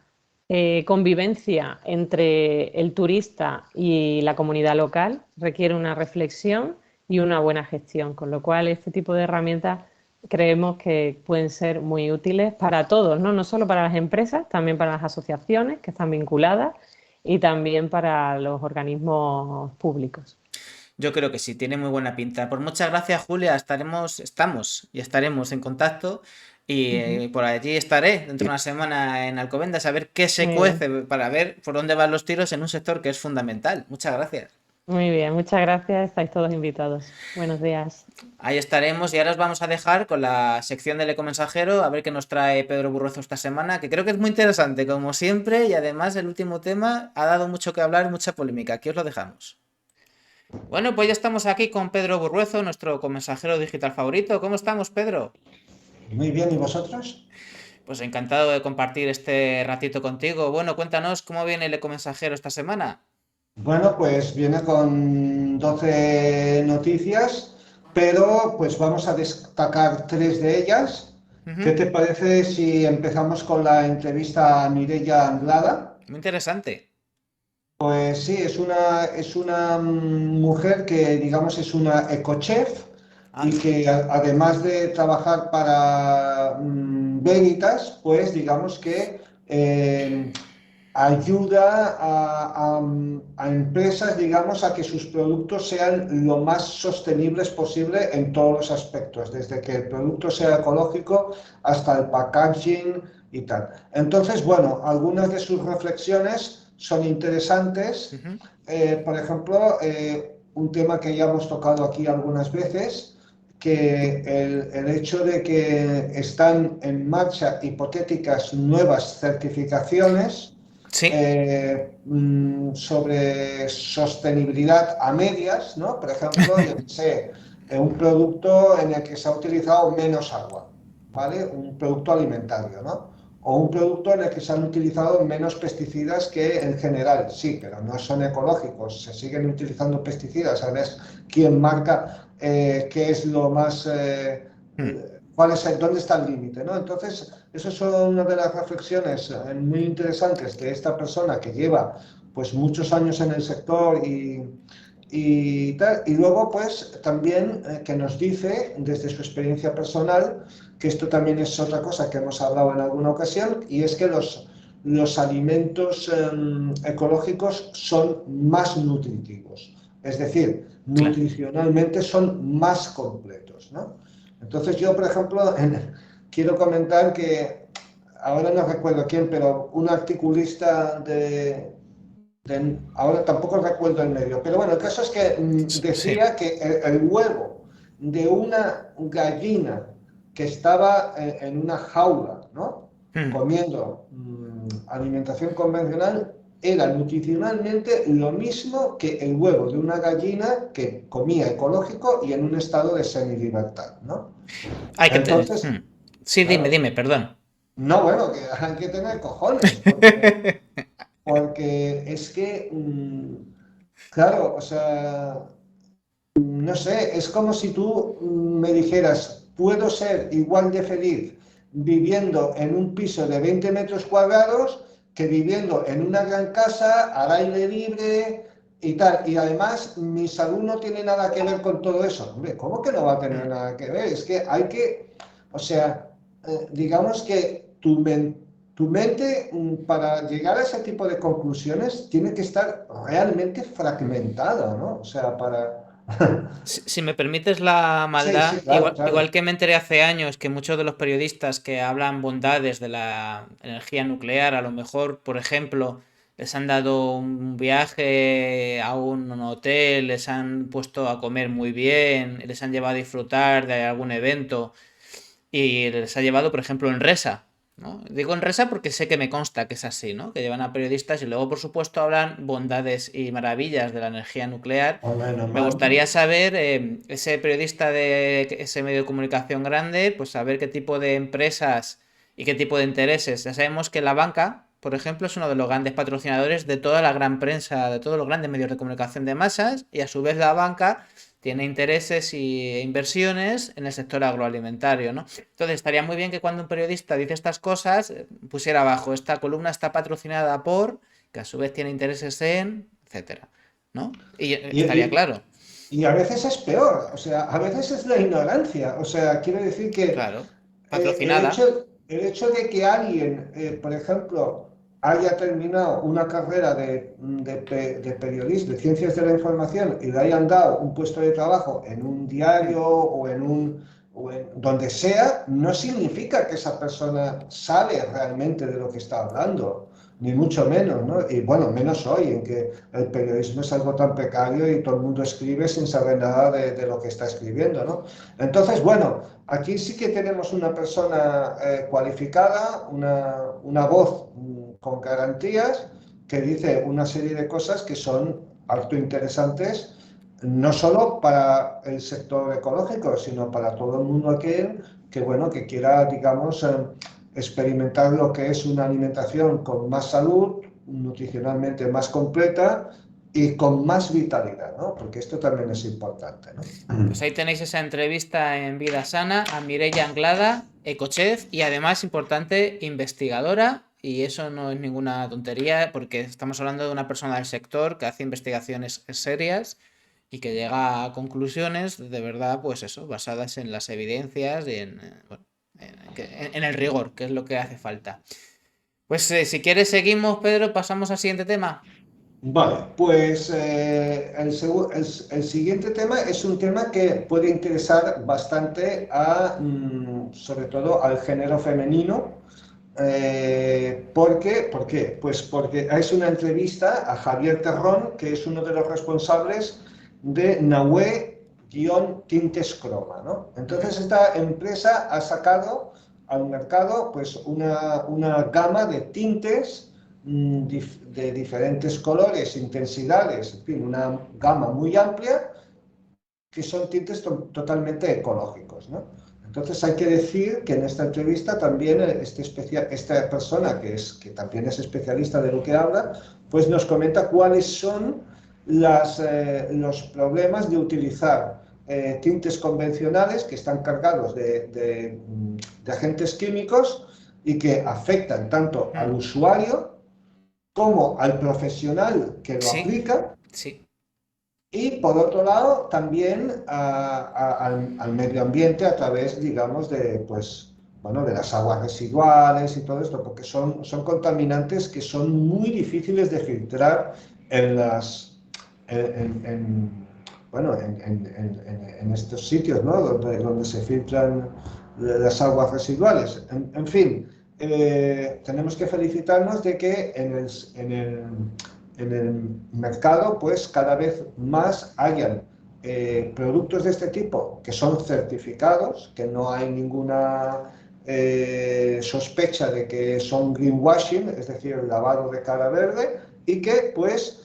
convivencia entre el turista y la comunidad local requiere una reflexión y una buena gestión, con lo cual este tipo de herramientas creemos que pueden ser muy útiles para todos, ¿no? No solo para las empresas, también para las asociaciones que están vinculadas y también para los organismos públicos. Yo creo que sí, tiene muy buena pinta. Pues muchas gracias, Julia. Estamos y estaremos en contacto. Y Ujú. por allí estaré dentro de una semana en Alcobendas a ver qué se Muy bien. cuece para ver por dónde van los tiros en un sector que es fundamental. Muchas gracias. Muy bien, muchas gracias. Estáis todos invitados. Buenos días. Ahí estaremos y ahora os vamos a dejar con la sección del ecomensajero a ver qué nos trae Pedro Burrozo esta semana, que creo que es muy interesante como siempre y además el último tema ha dado mucho que hablar, mucha polémica. Aquí os lo dejamos. Bueno, pues ya estamos aquí con Pedro Burruezo, nuestro ecomensajero digital favorito. ¿Cómo estamos, Pedro? Muy bien, ¿y vosotros? Pues encantado de compartir este ratito contigo. Bueno, cuéntanos cómo viene el ecomensajero esta semana. Bueno, pues viene con 12 noticias, pero pues vamos a destacar tres de ellas. ¿Qué Ujú. te parece si empezamos con la entrevista a Mireia Anglada? Muy interesante. Pues sí, es una mujer que digamos es una ecochef y Ah, que además de trabajar para Veritas, pues digamos que ayuda a empresas, digamos, a que sus productos sean lo más sostenibles posible en todos los aspectos, desde que el producto sea ecológico hasta el packaging y tal. Entonces, bueno, algunas de sus reflexiones son interesantes. ujú. Por ejemplo, un tema que ya hemos tocado aquí algunas veces, que el hecho de que están en marcha hipotéticas nuevas certificaciones Sí, sobre sostenibilidad a medias, ¿no? Por ejemplo, yo que sé, un producto en el que se ha utilizado menos agua, ¿vale? Un producto alimentario, ¿no? O un producto en el que se han utilizado menos pesticidas que en general, sí, pero no son ecológicos, se siguen utilizando pesticidas, ¿sabes? ¿Quién marca qué es lo más, Mm. dónde está el límite, ¿no? Entonces, eso son una de las reflexiones muy interesantes de esta persona que lleva pues muchos años en el sector y tal. Y luego pues también que nos dice desde su experiencia personal, que esto también es otra cosa que hemos hablado en alguna ocasión, y es que los alimentos ecológicos son más nutritivos, es decir, Claro. nutricionalmente son más completos, ¿no? Entonces yo, por ejemplo, quiero comentar que ahora no recuerdo quién, pero un articulista ahora tampoco recuerdo el medio, pero bueno, el caso es que Sí. decía que el huevo de una gallina que estaba en una jaula, ¿no? Mm. Comiendo alimentación convencional, era nutricionalmente lo mismo que el huevo de una gallina que comía ecológico y en un estado de semilibertad, ¿no? Hay que tener. Entonces, Sí, dime, claro, dime, perdón. no, bueno, que hay que tener cojones, porque es que, claro, o sea, no sé, es como si tú me dijeras, puedo ser igual de feliz viviendo en un piso de 20 metros cuadrados que viviendo en una gran casa al aire libre, y tal. Y además, mi salud no tiene nada que ver con todo eso. Hombre, ¿cómo que no va a tener nada que ver? Es que hay que, o sea, digamos que tu mente, para llegar a ese tipo de conclusiones, tiene que estar realmente fragmentada, ¿no? O sea, para... Si me permites la Sí, sí, maldad, claro, igual claro. que me enteré hace años que muchos de los periodistas que hablan bondades de la energía nuclear, a lo mejor, por ejemplo, les han dado un viaje a un hotel, les han puesto a comer muy bien, les han llevado a disfrutar de algún evento y les ha llevado, por ejemplo, en Resa, ¿no? Digo en Resa porque sé que me consta que es así, ¿no? Que llevan a periodistas y luego, por supuesto, hablan bondades y maravillas de la energía nuclear. O menos Me mal. gustaría saber, ese periodista de ese medio de comunicación grande, pues saber qué tipo de empresas y qué tipo de intereses. Ya sabemos que la banca, por ejemplo, es uno de los grandes patrocinadores de toda la gran prensa, de todos los grandes medios de comunicación de masas, y a su vez la banca tiene intereses e inversiones en el sector agroalimentario, ¿no? Entonces estaría muy bien que cuando un periodista dice estas cosas, pusiera abajo, esta columna está patrocinada por, que a su vez tiene intereses en, etcétera, ¿no? Y Y, estaría y- claro, y a veces es peor, o sea, a veces es la ignorancia. O sea, quiero decir que claro, eh, el patrocinada. hecho, el hecho de que alguien, por ejemplo, haya terminado una carrera de periodismo, de ciencias de la información, y le hayan dado un puesto de trabajo en un Mm. diario o en donde sea, no significa que esa persona sabe realmente de lo que está hablando, ni mucho menos, ¿no? Y bueno, menos hoy, en que el periodismo es algo tan precario y todo el mundo escribe sin saber nada de lo que está escribiendo, ¿no? Entonces, bueno, aquí sí que tenemos una persona cualificada, una voz con garantías, que dice una serie de cosas que son harto interesantes, no solo para el sector ecológico, sino para todo el mundo aquel que, bueno, que quiera, digamos, experimentar lo que es una alimentación con más salud, nutricionalmente más completa y con más vitalidad, ¿no? Porque esto también es importante, ¿no? Pues ahí tenéis esa entrevista en Vida Sana a Mireia Anglada, ecochef y además importante investigadora. Y eso no es ninguna tontería porque estamos hablando de una persona del sector que hace investigaciones serias y que llega a conclusiones de verdad, pues eso, basadas en las evidencias y en, bueno, en el rigor, que es lo que hace falta. Pues si quieres seguimos, Pedro, pasamos al siguiente tema. Vale, pues el siguiente tema es un tema que puede interesar bastante sobre todo al género femenino. ¿Por qué? Pues porque es una entrevista a Javier Terrón, que es uno de los responsables de Nahue-Tintes Croma, ¿no? Ujú. Entonces esta empresa ha sacado al mercado pues una gama de tintes de diferentes colores, intensidades, en fin, una gama muy amplia que son tintes totalmente ecológicos, ¿no? Entonces hay que decir que en esta entrevista también esta persona que también es especialista de lo que habla, pues nos comenta cuáles son los problemas de utilizar tintes convencionales que están cargados de agentes químicos y que afectan tanto al Mm. usuario como al profesional que lo Sí, aplica sí. y por otro lado también al medio ambiente a través, digamos, pues, bueno, de las aguas residuales y todo esto, porque son contaminantes que son muy difíciles de filtrar en las, bueno, en estos sitios, ¿no? Donde se filtran las aguas residuales. En fin, tenemos que felicitarnos de que en el mercado, pues cada vez más hayan productos de este tipo que son certificados, que no hay ninguna sospecha de que son greenwashing, es decir, lavado de cara verde, y que pues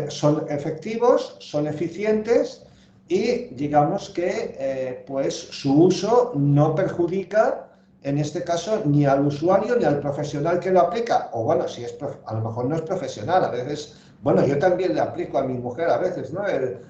son efectivos, son eficientes y digamos que pues su uso no perjudica en este caso ni al usuario ni al profesional que lo aplica. O bueno, si es a lo mejor no es profesional, a veces, bueno, yo también le aplico a mi mujer a veces, ¿no?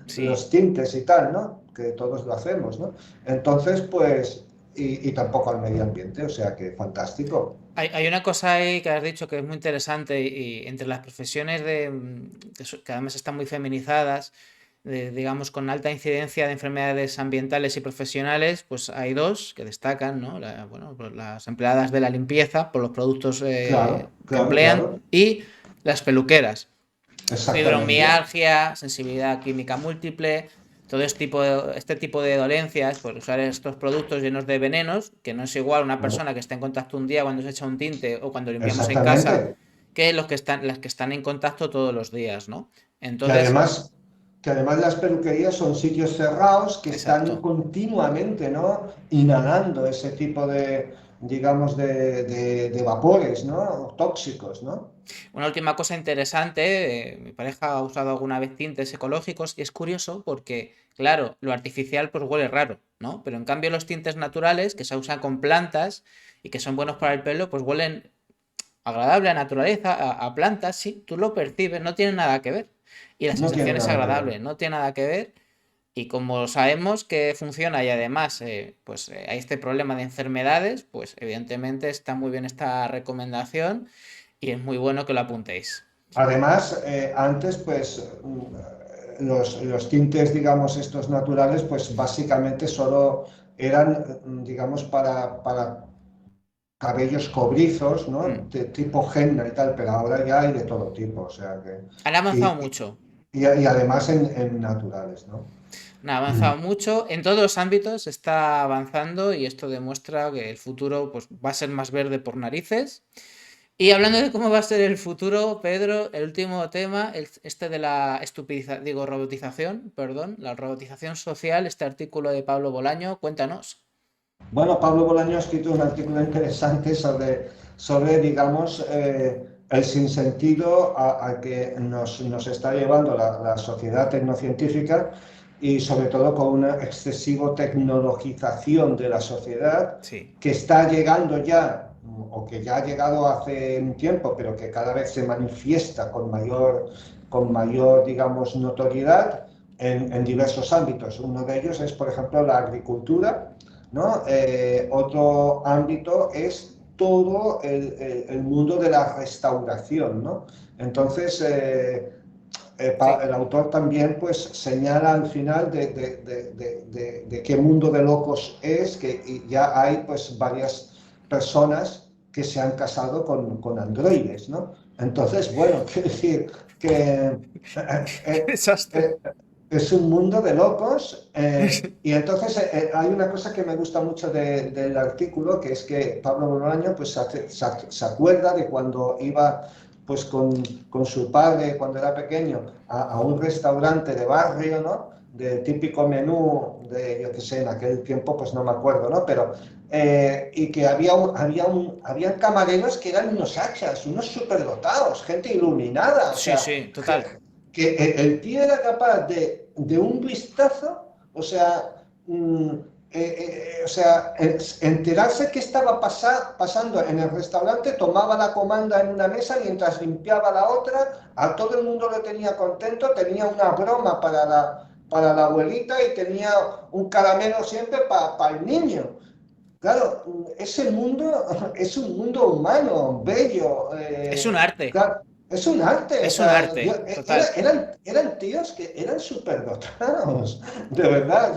Sí. Los tintes y tal, ¿no? Que todos lo hacemos, ¿no? Entonces, pues y tampoco al medio ambiente, o sea que fantástico. Hay una cosa ahí que has dicho que es muy interesante y entre las profesiones que además están muy feminizadas, digamos, con alta incidencia de enfermedades ambientales y profesionales, pues hay dos que destacan, ¿no? Bueno, pues las empleadas de la limpieza por los productos Claro, que claro, emplean claro, y las peluqueras. exactamente. Fibromialgia, sensibilidad química múltiple, todo este tipo de dolencias, pues usar estos productos llenos de venenos, que no es igual una Claro, persona que está en contacto un día cuando se echa un tinte o cuando limpiamos en casa, exactamente. que las que están en contacto todos los días, ¿no? Que Entonces, además, que además las peluquerías son sitios cerrados que están exacto. continuamente, ¿no? Inhalando ese tipo de, digamos, de vapores, ¿no? Tóxicos, ¿no? Una última cosa interesante, mi pareja ha usado alguna vez tintes ecológicos y es curioso porque, claro, lo artificial pues huele raro, ¿no? Pero en cambio los tintes naturales que se usan con plantas y que son buenos para el pelo, pues huelen agradable a naturaleza, a plantas, sí, tú lo percibes, no tiene nada que ver. Y la No tiene sensación es nada que ver. agradable, no tiene nada que ver. Y como sabemos que funciona y además hay este problema de enfermedades, pues evidentemente está muy bien esta recomendación y es muy bueno que lo apuntéis. Además, antes, pues, los tintes, digamos, estos naturales, pues básicamente solo eran, digamos, para cabellos cobrizos, ¿no? Mm. De tipo henna y tal, pero ahora ya hay de todo tipo, o sea que... Han avanzado Y, mucho, y además en naturales, ¿no? han Mm. avanzado mucho, en todos los ámbitos está avanzando y esto demuestra que el futuro pues, va a ser más verde por narices. Y hablando de cómo va a ser el futuro, Pedro, el último tema, este de la robotización, perdón, la robotización social, este artículo de Pablo Bolaño, cuéntanos. Bueno, Pablo Bolaño ha escrito un artículo interesante sobre digamos, el sinsentido al que nos está llevando la sociedad tecnocientífica y sobre todo con una excesiva tecnologización de la sociedad Sí. que está llegando ya, o que ya ha llegado hace un tiempo, pero que cada vez se manifiesta con mayor digamos, notoriedad en diversos ámbitos. Uno de ellos es, por ejemplo, la agricultura, ¿no? Otro ámbito es todo el mundo de la restauración, ¿no? Entonces, Sí. el autor también pues señala al final de qué mundo de locos es, que ya hay pues varias personas que se han casado con androides, ¿no? Entonces, bueno, quiero decir que Qué eh, desastre. eh, es un mundo de locos y entonces hay una cosa que me gusta mucho del artículo, que es que Pablo Bolaño pues se acuerda de cuando iba pues con su padre cuando era pequeño a un restaurante de barrio, ¿no? De típico menú de, yo qué sé, en aquel tiempo pues no me acuerdo, ¿no? Pero, y que habían camareros que eran unos hachas, unos superdotados, gente iluminada, o Sí, sea, sí, total. que el tío era capaz de un vistazo, o sea, o sea, enterarse qué estaba pasando en el restaurante, tomaba la comanda en una mesa mientras limpiaba la otra, a todo el mundo lo tenía contento, tenía una broma para la abuelita y tenía un caramelo siempre para el niño. Claro, ese mundo es un mundo humano, bello, Es un arte. claro, es un arte, o Es un sea, arte, total. eran tíos que eran superdotados, de verdad,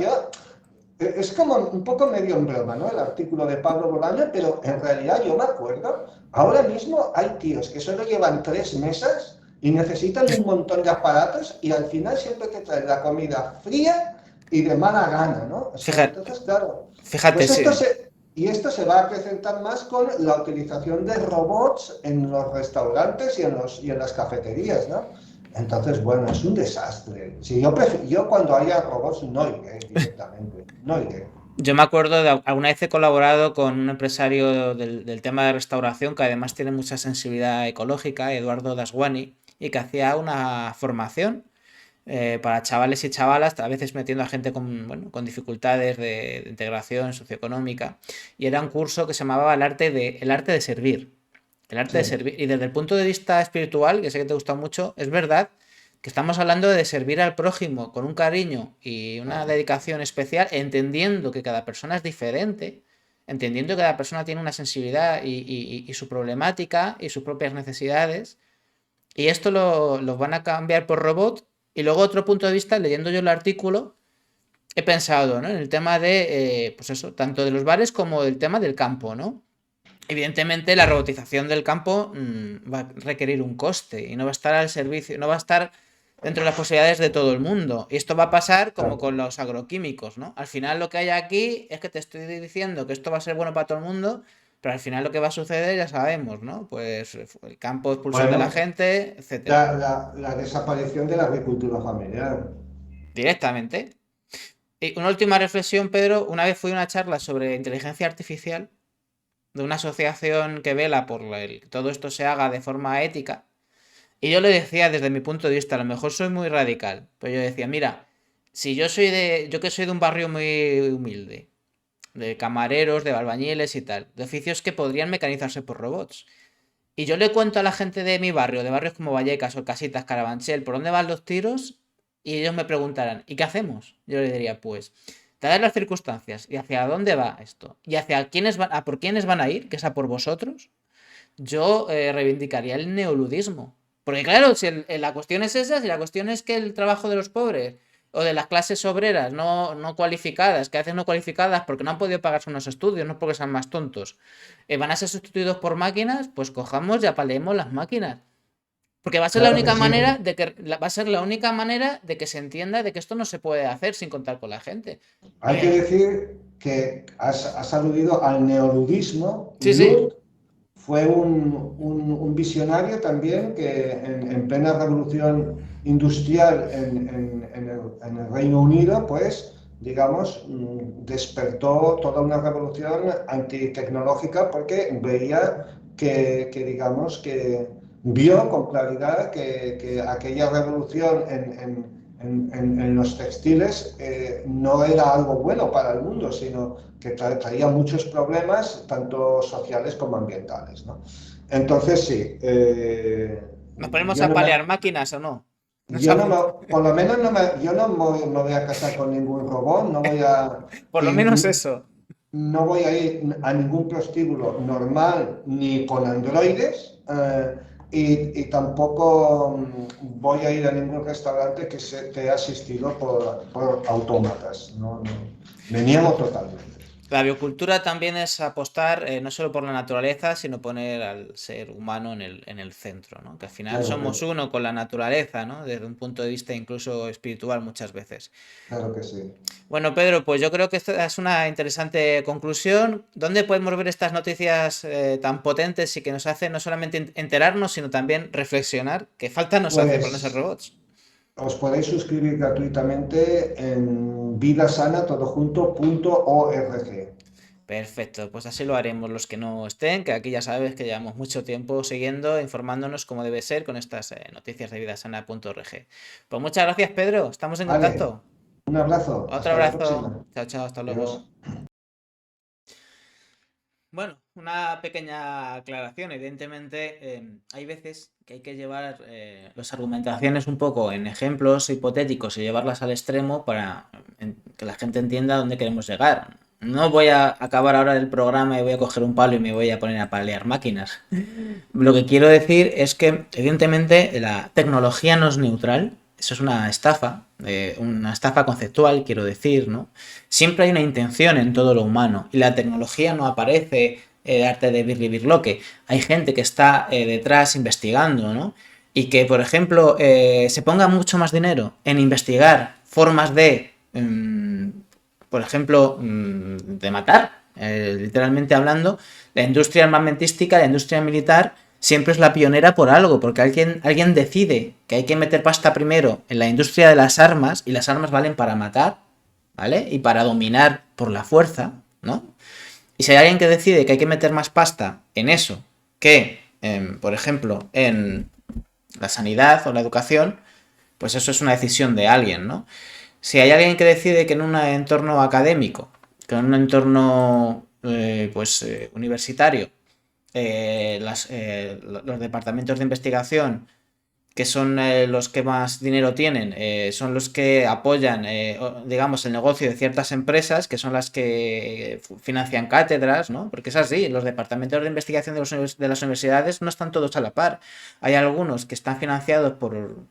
es como un poco medio en broma, ¿no? El artículo de Pablo Bolaño, pero en realidad yo me acuerdo, ahora mismo hay tíos que solo llevan 3 mesas y necesitan un montón de aparatos y al final siempre te traen la comida fría y de mala gana, ¿no? O sea, Fíjate, entonces, claro, fíjate, pues sí. esto se va a acrecentar más con la utilización de robots en los restaurantes y en las cafeterías, ¿no? Entonces, bueno, es un desastre. Si yo cuando haya robots no iré directamente, no iré. Yo me acuerdo de alguna vez he colaborado con un empresario del tema de restauración que además tiene mucha sensibilidad ecológica, Eduardo Dasguani, y que hacía una formación para chavales y chavalas, a veces metiendo a gente con, bueno, con dificultades de integración socioeconómica. Y era un curso que se llamaba el arte de servir. El arte Sí, de servir. Y desde el punto de vista espiritual, que sé que te gusta mucho, es verdad que estamos hablando de servir al prójimo con un cariño y una claro, dedicación especial, entendiendo que cada persona es diferente, entendiendo que cada persona tiene una sensibilidad y su problemática y sus propias necesidades, y esto lo van a cambiar por robot. Y luego otro punto de vista, leyendo yo el artículo, he pensado, ¿no?, en el tema de, pues eso, tanto de los bares como del tema del campo, ¿no? Evidentemente la robotización del campo va a requerir un coste y no va a estar al servicio, no va a estar dentro de las posibilidades de todo el mundo. Y esto va a pasar como Claro. con los agroquímicos, ¿no? Al final lo que hay aquí es que te estoy diciendo que esto va a ser bueno para todo el mundo, pero al final lo que va a suceder ya sabemos, ¿no? Pues el campo expulsando a la Bueno, gente, etcétera. la desaparición de la agricultura familiar. Directamente. Y una última reflexión, Pedro. Una vez fui a una charla sobre inteligencia artificial de una asociación que vela por que todo esto se haga de forma ética. Y yo le decía desde mi punto de vista, a lo mejor soy muy radical, pero yo decía, mira, si yo que soy de un barrio muy humilde, de camareros, de albañiles y tal, de oficios que podrían mecanizarse por robots. Y yo le cuento a la gente de mi barrio, de barrios como Vallecas o Casitas, Carabanchel, por dónde van los tiros, y ellos me preguntarán, ¿y qué hacemos? Yo le diría, pues, dadas las circunstancias y hacia dónde va esto, y hacia quiénes van, a por quiénes van a ir, que es a por vosotros, yo reivindicaría el neoludismo. Porque claro, si la cuestión es esa, si la cuestión es que el trabajo de los pobres o de las clases obreras no cualificadas, que a veces no cualificadas porque no han podido pagarse unos estudios, no porque sean más tontos, van a ser sustituidos por máquinas, pues cojamos y apaleemos las máquinas. Porque va a ser la Claro que única sí. manera de que va a ser la única manera de que se entienda de que esto no se puede hacer sin contar con la gente. Hay que decir que has aludido al neoludismo Sí, y sí. Lud fue un visionario también que en plena revolución industrial en el Reino Unido, pues, digamos, despertó toda una revolución antitecnológica porque veía digamos, que vio con claridad que aquella revolución en los textiles no era algo bueno para el mundo, sino que traía muchos problemas, tanto sociales como ambientales, ¿no? Entonces, sí, ¿Nos ponemos yo a no me, palear máquinas o no? Nos yo no me, apunta- por lo menos yo no me voy a casar con ningún robot, Por lo menos eso. no voy a ir a ningún prostíbulo normal ni con androides y tampoco voy a ir a ningún restaurante que esté asistido por autómatas. No, no, me niego totalmente. La biocultura también es apostar no solo por la naturaleza, sino poner al ser humano en el centro, ¿no? Que al final Claro, somos uno con la naturaleza, ¿no? Desde un punto de vista incluso espiritual muchas veces. claro que sí. Bueno, Pedro, pues yo creo que esta es una interesante conclusión. ¿Dónde podemos ver estas noticias tan potentes y que nos hacen no solamente enterarnos, sino también reflexionar? ¿Qué falta nos hace Pues con esos robots? os podéis suscribir gratuitamente en vidasana.org. Perfecto, pues así lo haremos los que no estén, que aquí ya sabes que llevamos mucho tiempo siguiendo, informándonos como debe ser con estas noticias de vidasana.org. Pues muchas gracias, Pedro, estamos en Vale, contacto. un abrazo, Otro hasta la abrazo, próxima. chao, chao, hasta luego. Adiós. Bueno, una pequeña aclaración. Evidentemente, hay veces que hay que llevar las argumentaciones un poco en ejemplos hipotéticos y llevarlas al extremo para que la gente entienda dónde queremos llegar. No voy a acabar ahora el programa y voy a coger un palo y me voy a poner a palear máquinas. Lo que quiero decir es que, evidentemente, la tecnología no es neutral. Eso es una estafa conceptual, quiero decir, ¿no? Siempre hay una intención en todo lo humano y la tecnología no aparece arte de birlibirloque. Hay gente que está detrás investigando, ¿no? Y que, por ejemplo, se ponga mucho más dinero en investigar formas de, por ejemplo, de matar, literalmente hablando, la industria armamentística, la industria militar, siempre es la pionera por algo, porque alguien decide que hay que meter pasta primero en la industria de las armas y las armas valen para matar, ¿vale? Y para dominar por la fuerza, ¿no? Y si hay alguien que decide que hay que meter más pasta en eso que, por ejemplo, en la sanidad o la educación, pues eso es una decisión de alguien, ¿no? Si hay alguien que decide que en un entorno académico, que en un entorno universitario, los departamentos de investigación que son los que más dinero tienen, son los que apoyan, digamos, el negocio de ciertas empresas, que son las que financian cátedras, ¿no? Porque es así, los departamentos de investigación de las universidades no están todos a la par. Hay algunos que están financiados bueno,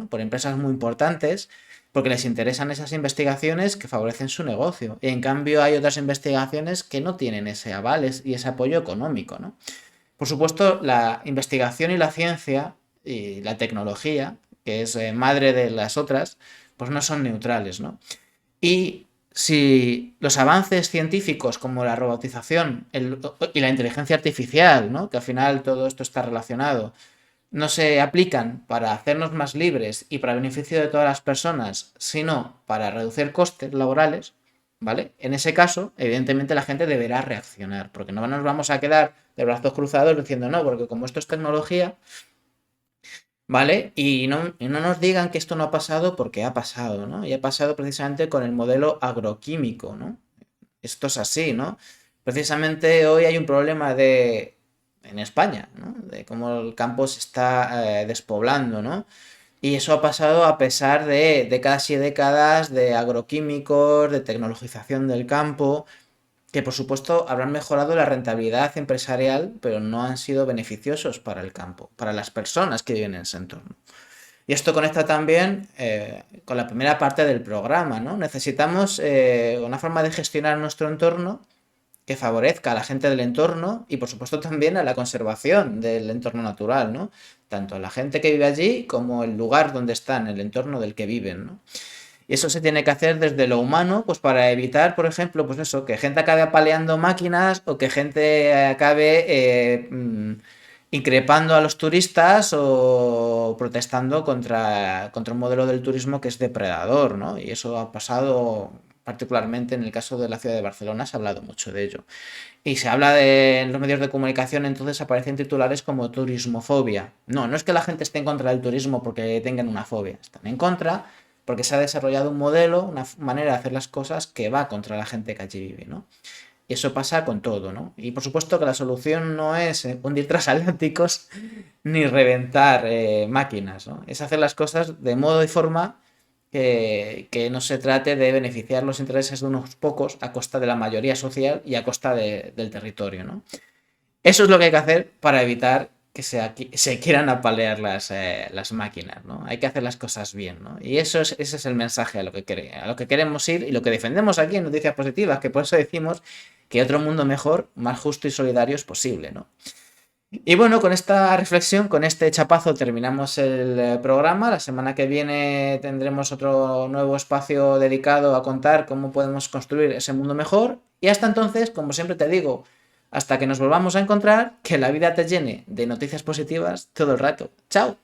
por empresas muy importantes, porque les interesan esas investigaciones que favorecen su negocio. Y en cambio hay otras investigaciones que no tienen ese aval y ese apoyo económico, ¿no? Por supuesto, la investigación y la ciencia y la tecnología, que es madre de las otras, pues no son neutrales, ¿no? Y si los avances científicos como la robotización y la inteligencia artificial, ¿no? Que al final todo esto está relacionado, no se aplican para hacernos más libres y para beneficio de todas las personas, sino para reducir costes laborales, ¿vale? En ese caso, evidentemente la gente deberá reaccionar, porque no nos vamos a quedar de brazos cruzados diciendo no, porque como esto es tecnología, ¿vale? Y no nos digan que esto no ha pasado porque ha pasado, ¿no? Y ha pasado precisamente con el modelo agroquímico, ¿no? Esto es así, ¿no? Precisamente hoy hay un problema en España, ¿no? De cómo el campo se está despoblando, ¿no? Y eso ha pasado a pesar de décadas y décadas de agroquímicos, de tecnologización del campo, que por supuesto habrán mejorado la rentabilidad empresarial, pero no han sido beneficiosos para el campo, para las personas que viven en ese entorno. Y esto conecta también con la primera parte del programa, ¿no? Necesitamos una forma de gestionar nuestro entorno que favorezca a la gente del entorno y por supuesto también a la conservación del entorno natural, ¿no? Tanto a la gente que vive allí como el lugar donde están, el entorno del que viven, ¿no? Y eso se tiene que hacer desde lo humano, pues para evitar, por ejemplo, pues eso, que gente acabe apaleando máquinas o que gente acabe increpando a los turistas o protestando contra un modelo del turismo que es depredador, ¿no? Y eso ha pasado particularmente en el caso de la ciudad de Barcelona, se ha hablado mucho de ello. Y se habla en los medios de comunicación, entonces aparecen titulares como turismofobia. No, no es que la gente esté en contra del turismo porque tengan una fobia, están en contra porque se ha desarrollado un modelo, una manera de hacer las cosas que va contra la gente que allí vive, ¿no? Y eso pasa con todo, ¿no? Y por supuesto que la solución no es hundir transatlánticos ni reventar máquinas, ¿no? Es hacer las cosas de modo y forma que no se trate de beneficiar los intereses de unos pocos a costa de la mayoría social y a costa del territorio, ¿no? Eso es lo que hay que hacer para evitar que se quieran apalear las máquinas, ¿no? Hay que hacer las cosas bien, ¿no? Y ese es el mensaje a lo que queremos ir y lo que defendemos aquí en Noticias Positivas, que por eso decimos que otro mundo mejor, más justo y solidario es posible, ¿no? Y bueno, con esta reflexión, con este chapazo terminamos el programa. La semana que viene tendremos otro nuevo espacio dedicado a contar cómo podemos construir ese mundo mejor. Y hasta entonces, como siempre te digo, hasta que nos volvamos a encontrar, que la vida te llene de noticias positivas todo el rato. ¡Chao!